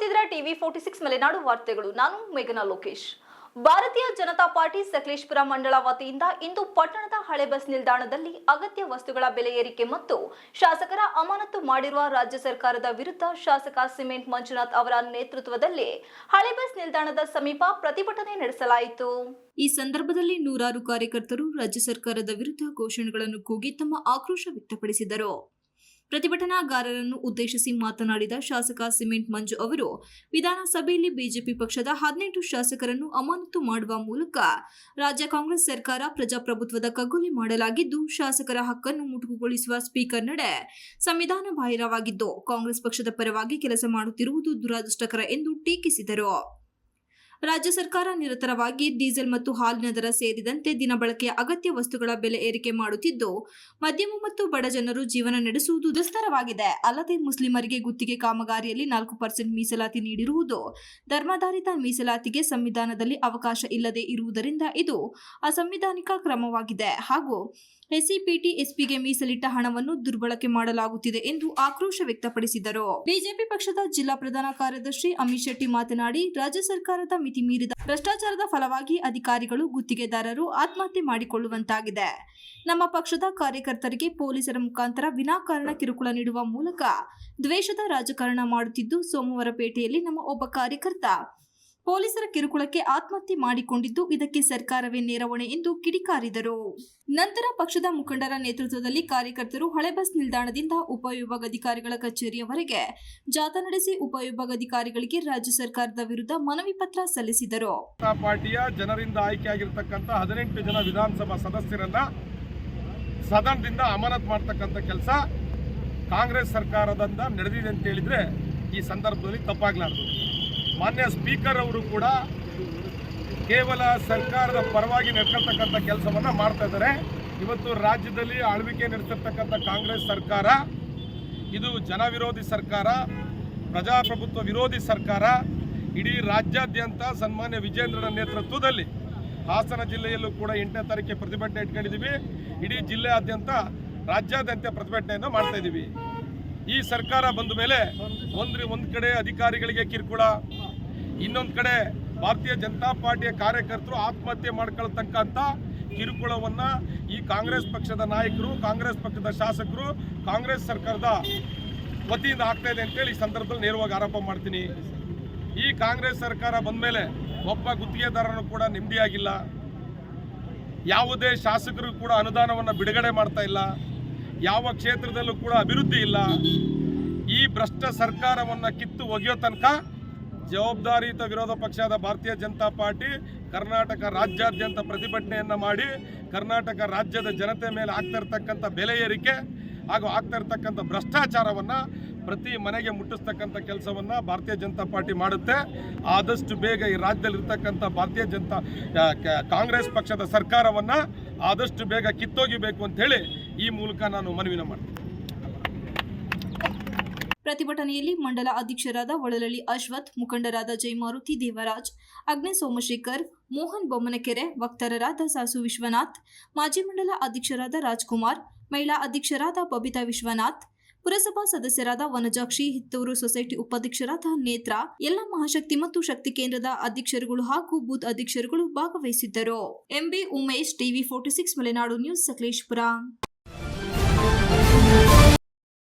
ನೋಡ್ತಿದ್ರೆ ಟಿವಿ 46 ಮಲೆನಾಡು ವಾರ್ತೆಗಳು. ನಾನು ಮೇಘನಾ ಲೋಕೇಶ್. ಭಾರತೀಯ ಜನತಾ ಪಾರ್ಟಿ ಸಕಲೇಶಪುರ ಮಂಡಳ ವತಿಯಿಂದ ಇಂದು ಪಟ್ಟಣದ ಹಳೆ ಬಸ್ ನಿಲ್ದಾಣದಲ್ಲಿ ಅಗತ್ಯ ವಸ್ತುಗಳ ಬೆಲೆ ಏರಿಕೆ ಮತ್ತು ಶಾಸಕರ ಅಮಾನತು ಮಾಡಿರುವ ರಾಜ್ಯ ಸರ್ಕಾರದ ವಿರುದ್ಧ ಶಾಸಕ ಸಿಮೆಂಟ್ ಮಂಜುನಾಥ್ ಅವರ ನೇತೃತ್ವದಲ್ಲಿ ಹಳೆ ಬಸ್ ನಿಲ್ದಾಣದ ಸಮೀಪ ಪ್ರತಿಭಟನೆ ನಡೆಸಲಾಯಿತು. ಈ ಸಂದರ್ಭದಲ್ಲಿ ನೂರಾರು ಕಾರ್ಯಕರ್ತರು ರಾಜ್ಯ ಸರ್ಕಾರದ ವಿರುದ್ಧ ಘೋಷಣೆಗಳನ್ನು ಕೂಗಿ ತಮ್ಮ ಆಕ್ರೋಶ ವ್ಯಕ್ತಪಡಿಸಿದರು. ಪ್ರತಿಭಟನಾಗಾರರನ್ನು ಉದ್ದೇಶಿಸಿ ಮಾತನಾಡಿದ ಶಾಸಕ ಸಿಮೆಂಟ್ ಮಂಜು ಅವರು ವಿಧಾನಸಭೆಯಲ್ಲಿ ಬಿಜೆಪಿ ಪಕ್ಷದ 18 ಶಾಸಕರನ್ನು ಅಮಾನತು ಮಾಡುವ ಮೂಲಕ ರಾಜ್ಯ ಕಾಂಗ್ರೆಸ್ ಸರ್ಕಾರ ಪ್ರಜಾಪ್ರಭುತ್ವದ ಕಗ್ಗೊಲೆ ಮಾಡಲಾಗಿದ್ದು, ಶಾಸಕರ ಹಕ್ಕನ್ನು ಮುಟುಕುಗೊಳಿಸುವ ಸ್ಪೀಕರ್ ನಡೆ ಸಂವಿಧಾನ ಬಾಹಿರವಾಗಿದ್ದು, ಕಾಂಗ್ರೆಸ್ ಪಕ್ಷದ ಪರವಾಗಿ ಕೆಲಸ ಮಾಡುತ್ತಿರುವುದು ದುರದೃಷ್ಟಕರ ಎಂದು ಟೀಕಿಸಿದರು. ರಾಜ್ಯ ಸರ್ಕಾರ ನಿರಂತರವಾಗಿ ಡೀಸೆಲ್ ಮತ್ತು ಹಾಲಿನ ದರ ಸೇರಿದಂತೆ ದಿನಬಳಕೆಯ ಅಗತ್ಯ ವಸ್ತುಗಳ ಬೆಲೆ ಏರಿಕೆ ಮಾಡುತ್ತಿದ್ದು, ಮಧ್ಯಮ ಮತ್ತು ಬಡ ಜನರು ಜೀವನ ನಡೆಸುವುದು ದುಸ್ತರವಾಗಿದೆ. ಅಲ್ಲದೆ ಮುಸ್ಲಿಮರಿಗೆ ಗುತ್ತಿಗೆ ಕಾಮಗಾರಿಯಲ್ಲಿ 4% ಮೀಸಲಾತಿ ನೀಡಿರುವುದು ಧರ್ಮಾಧಾರಿತ ಮೀಸಲಾತಿಗೆ ಸಂವಿಧಾನದಲ್ಲಿ ಅವಕಾಶ ಇಲ್ಲದೆ ಇರುವುದರಿಂದ ಇದು ಅಸಂವಿಧಾನಿಕ ಕ್ರಮವಾಗಿದೆ ಹಾಗೂ ಎಸ್ಸಿಪಿಟಿ ಎಸ್ಪಿಗೆ ಮೀಸಲಿಟ್ಟ ಹಣವನ್ನು ದುರ್ಬಳಕೆ ಮಾಡಲಾಗುತ್ತಿದೆ ಎಂದು ಆಕ್ರೋಶ ವ್ಯಕ್ತಪಡಿಸಿದರು. ಬಿಜೆಪಿ ಪಕ್ಷದ ಜಿಲ್ಲಾ ಪ್ರಧಾನ ಕಾರ್ಯದರ್ಶಿ ಅಮಿತ್ ಶೆಟ್ಟಿ ಮಾತನಾಡಿ, ರಾಜ್ಯ ಸರ್ಕಾರದ ಮಿತಿ ಮೀರಿದ ಭ್ರಷ್ಟಾಚಾರದ ಫಲವಾಗಿ ಅಧಿಕಾರಿಗಳು ಗುತ್ತಿಗೆದಾರರು ಆತ್ಮಹತ್ಯೆ ಮಾಡಿಕೊಳ್ಳುವಂತಾಗಿದೆ. ನಮ್ಮ ಪಕ್ಷದ ಕಾರ್ಯಕರ್ತರಿಗೆ ಪೊಲೀಸರ ಮುಖಾಂತರ ವಿನಾಕಾರಣ ಕಿರುಕುಳ ನೀಡುವ ಮೂಲಕ ದ್ವೇಷದ ರಾಜಕಾರಣ ಮಾಡುತ್ತಿದ್ದು, ಸೋಮವಾರಪೇಟೆಯಲ್ಲಿ ನಮ್ಮ ಒಬ್ಬ ಕಾರ್ಯಕರ್ತ ಪೊಲೀಸರ ಕಿರುಕುಳಕ್ಕೆ ಆತ್ಮಹತ್ಯೆ ಮಾಡಿಕೊಂಡಿದ್ದು, ಇದಕ್ಕೆ ಸರ್ಕಾರವೇ ನೇರ ಹೊಣೆ ಎಂದು ಕಿಡಿಕಾರಿದರು. ನಂತರ ಪಕ್ಷದ ಮುಖಂಡರ ನೇತೃತ್ವದಲ್ಲಿ ಕಾರ್ಯಕರ್ತರು ಹಳೆ ಬಸ್ ನಿಲ್ದಾಣದಿಂದ ಉಪವಿಭಾಗಾಧಿಕಾರಿಗಳ ಕಚೇರಿಯವರೆಗೆ ಜಾಥಾ ನಡೆಸಿ ಉಪವಿಭಾಗಾಧಿಕಾರಿಗಳಿಗೆ ರಾಜ್ಯ ಸರ್ಕಾರದ ವಿರುದ್ಧ ಮನವಿ ಪತ್ರ ಸಲ್ಲಿಸಿದರು. ಪಾರ್ಟಿಯ ಜನರಿಂದ ಆಯ್ಕೆಯಾಗಿರ್ತಕ್ಕಂಥ 18 ಜನ ವಿಧಾನಸಭಾ ಸದಸ್ಯರನ್ನ ಸದನದಿಂದ ಅಮಾನತು ಮಾಡತಕ್ಕಂಥ ಕೆಲಸ ಕಾಂಗ್ರೆಸ್ ಸರ್ಕಾರದಿಂದ ನಡೆದಿದೆ ಅಂತ ಹೇಳಿದ್ರೆ ಈ ಸಂದರ್ಭದಲ್ಲಿ ತಪ್ಪಾಗಲಾರದು. ಮಾನ್ಯ ಸ್ಪೀಕರ್ ಅವರು ಕೂಡ ಕೇವಲ ಸರ್ಕಾರದ ಪರವಾಗಿ ನಡ್ಕೊಳ್ತಕ್ಕಂಥ ಕೆಲಸವನ್ನು ಮಾಡ್ತಾ ಇದ್ದಾರೆ. ಇವತ್ತು ರಾಜ್ಯದಲ್ಲಿ ಆಳ್ವಿಕೆ ನಡೆಸಿರ್ತಕ್ಕಂಥ ಕಾಂಗ್ರೆಸ್ ಸರ್ಕಾರ ಇದು ಜನವಿರೋಧಿ ಸರ್ಕಾರ, ಪ್ರಜಾಪ್ರಭುತ್ವ ವಿರೋಧಿ ಸರ್ಕಾರ. ಇಡೀ ರಾಜ್ಯಾದ್ಯಂತ ಸನ್ಮಾನ್ಯ ವಿಜೇಂದ್ರನ ನೇತೃತ್ವದಲ್ಲಿ ಹಾಸನ ಜಿಲ್ಲೆಯಲ್ಲೂ ಕೂಡ 8ನೇ ತಾರೀಕಿಗೆ ಪ್ರತಿಭಟನೆ ಇಟ್ಕೊಂಡಿದ್ದೀವಿ. ಇಡೀ ಜಿಲ್ಲೆಯಾದ್ಯಂತ ರಾಜ್ಯಾದ್ಯಂತ ಪ್ರತಿಭಟನೆಯನ್ನು ಮಾಡ್ತಾ ಇದ್ದೀವಿ. ಈ ಸರ್ಕಾರ ಬಂದ ಮೇಲೆ ಒಂದು ಕಡೆ ಅಧಿಕಾರಿಗಳಿಗೆ ಕಿರುಕುಳ, ಇನ್ನೊಂದು ಕಡೆ ಭಾರತೀಯ ಜನತಾ ಪಾರ್ಟಿಯ ಕಾರ್ಯಕರ್ತರು ಆತ್ಮಹತ್ಯೆ ಮಾಡ್ಕೊಳ್ತಕ್ಕಂಥ ಕಿರುಕುಳವನ್ನು ಈ ಕಾಂಗ್ರೆಸ್ ಪಕ್ಷದ ನಾಯಕರು, ಕಾಂಗ್ರೆಸ್ ಪಕ್ಷದ ಶಾಸಕರು, ಕಾಂಗ್ರೆಸ್ ಸರ್ಕಾರದ ವತಿಯಿಂದ ಆಗ್ತಾ ಇದೆ ಅಂತೇಳಿ ಈ ಸಂದರ್ಭದಲ್ಲಿ ನೇರವಾಗಿ ಆರೋಪ ಮಾಡ್ತೀನಿ. ಈ ಕಾಂಗ್ರೆಸ್ ಸರ್ಕಾರ ಬಂದ ಮೇಲೆ ಒಬ್ಬ ಗುತ್ತಿಗೆದಾರನು ಕೂಡ ನೆಮ್ಮದಿಯಾಗಿಲ್ಲ. ಯಾವುದೇ ಶಾಸಕರು ಕೂಡ ಅನುದಾನವನ್ನು ಬಿಡುಗಡೆ ಮಾಡ್ತಾ ಇಲ್ಲ. ಯಾವ ಕ್ಷೇತ್ರದಲ್ಲೂ ಕೂಡ ಅಭಿವೃದ್ಧಿ ಇಲ್ಲ. ಈ ಭ್ರಷ್ಟ ಸರ್ಕಾರವನ್ನು ಕಿತ್ತು ಒಗೆಯೋ ತನಕ ಜವಾಬ್ದಾರಿಯುತ ವಿರೋಧ ಪಕ್ಷದ ಭಾರತೀಯ ಜನತಾ ಪಾರ್ಟಿ ಕರ್ನಾಟಕ ರಾಜ್ಯಾದ್ಯಂತ ಪ್ರತಿಭಟನೆಯನ್ನು ಮಾಡಿ ಕರ್ನಾಟಕ ರಾಜ್ಯದ ಜನತೆ ಮೇಲೆ ಆಗ್ತಾ ಇರ್ತಕ್ಕಂಥ ಬೆಲೆ ಏರಿಕೆ ಹಾಗೂ ಆಗ್ತಾ ಇರ್ತಕ್ಕಂಥ ಭ್ರಷ್ಟಾಚಾರವನ್ನು ಪ್ರತಿ ಮನೆಗೆ ಮುಟ್ಟಿಸ್ತಕ್ಕಂಥ ಕೆಲಸವನ್ನು ಭಾರತೀಯ ಜನತಾ ಪಾರ್ಟಿ ಮಾಡುತ್ತೆ. ಆದಷ್ಟು ಬೇಗ ಈ ರಾಜ್ಯದಲ್ಲಿರ್ತಕ್ಕಂಥ ಭಾರತೀಯ ಜನತಾ ಕಾಂಗ್ರೆಸ್ ಪಕ್ಷದ ಸರ್ಕಾರವನ್ನು ಆದಷ್ಟು ಬೇಗ ಕಿತ್ತೊಗಿಬೇಕು ಅಂತ ಹೇಳಿ ಈ ಮೂಲಕ ನಾನು ಮನವಿನ ಮಾಡ್ತೀನಿ. ಪ್ರತಿಭಟನೆಯಲ್ಲಿ ಮಂಡಲ ಅಧ್ಯಕ್ಷರಾದ ಒಳಲಳ್ಳಿ ಅಶ್ವಥ್, ಮುಖಂಡರಾದ ಜಯಮಾರುತಿ ದೇವರಾಜ್, ಅಗ್ನೆ ಸೋಮಶೇಖರ್, ಮೋಹನ್ ಬೊಮ್ಮನಕೆರೆ, ವಕ್ತಾರರಾದ ಸಾಸು ವಿಶ್ವನಾಥ್, ಮಾಜಿ ಮಂಡಲ ಅಧ್ಯಕ್ಷರಾದ ರಾಜ್ಕುಮಾರ್, ಮಹಿಳಾ ಅಧ್ಯಕ್ಷರಾದ ಬಬಿತಾ ವಿಶ್ವನಾಥ್, ಪುರಸಭಾ ಸದಸ್ಯರಾದ ವನಜಾಕ್ಷಿ, ಹಿತ್ತೂರು ಸೊಸೈಟಿ ಉಪಾಧ್ಯಕ್ಷರಾದ ನೇತ್ರ, ಎಲ್ಲ ಮಹಾಶಕ್ತಿ ಮತ್ತು ಶಕ್ತಿ ಕೇಂದ್ರದ ಅಧ್ಯಕ್ಷರುಗಳು ಹಾಗೂ ಬೂತ್ ಅಧ್ಯಕ್ಷರುಗಳು ಭಾಗವಹಿಸಿದ್ದರು. M B Umesh, TV 46 Malenadu news, Sakleshpur.